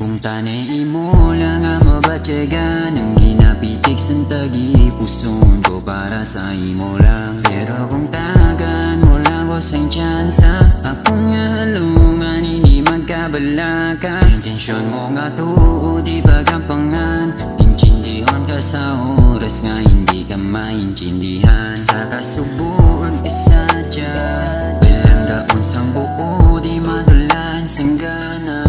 Kung tanay imo lang nga mabatyagan ang ginapitik santagi puson ko para sa imo lang. Pero kung tagan mo lang ko sang tsansa, akong nga halungan hindi magkabalaka. Intensyon mo nga tuo di bagampangan, intindihan ka sa oras nga hindi ka maintindihan. Sa kasubuan isa dyan, bilang daon sang buo di madulan sang gana.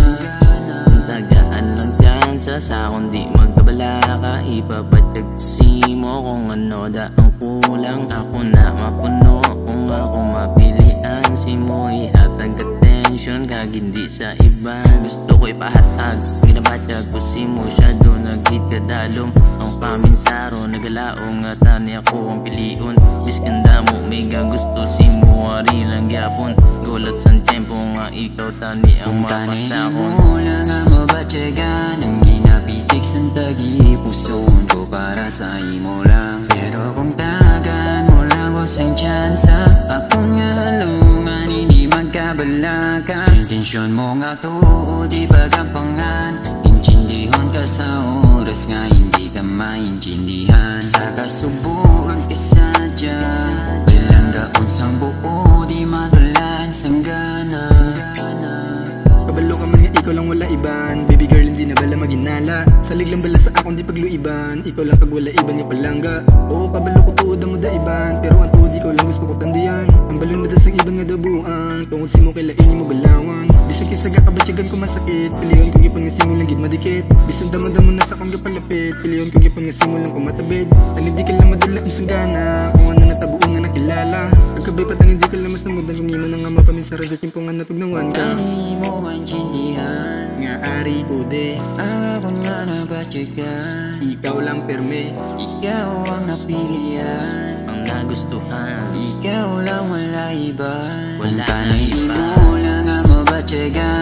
Tagaan lang dyan sa kundi magkabala ka, ipabatag mo kung ano da ang kulang. Ako na mapuno kung ako mapilian, si mo ihatag attention kag hindi sa iba. Gusto ko ipahatag, ginabatag ko si mo siya doon naghit kadalom. Ang paminsaro nagalaong nga tani ako ang piliun. Biskanda mo mega gusto si mo ari lang gyapon. Gulat sa tempo nga ikaw tani ang mapasakon. Kung tanay mo lang nga mabatyagan ang ginapitik santagi puson ko para sa imo lang. Pero kung tagan mo lang ko sang tsansa, akong nga halungan hindi magkabalaka. Intensyon mo nga tuo di bagampangan, intindihan ka sa oras nga hindi ka maintindihan. Sa kasubuan isa dyan, bilang daon sang buo di madulan sang gana. Kabalo ka man nga ikaw lang wala iban, baby girl hindi na bala maginala. Salig lang bala sa akong di pagluiban, ikaw lang kag wala iban nga palangga. Oo kabalo ko tuod mo da iban, pero ang tuod ikaw lang gusto ko tandiyan. Ang balon na sang iban nga dabuan, tungod si mo kailain mo balawan. Bisag kisaga kabatyagan ko masakit, piliyon ko gipon nga simulang gid madikit. Bisag damo-damo na sa akong gapalapit, piliyon ko gipon nga simulang ko matabid. Ang di ka lang madula ang gana, kung ano natabuon nga nakilala. Pagkabay patang hindi ka lang mas namudan, kung imo na nga mapaminsara sa timpong nga natugnawan ka. Tanay mo maintindihan Nga ari ko de, ang akong nga nabatyagan. ikaw lang perme. Ikaw ang napilian, Ang nagustuhan, ikaw lang wala iba. Wala Kung tanay nang iba. mo lang nga mabatyagan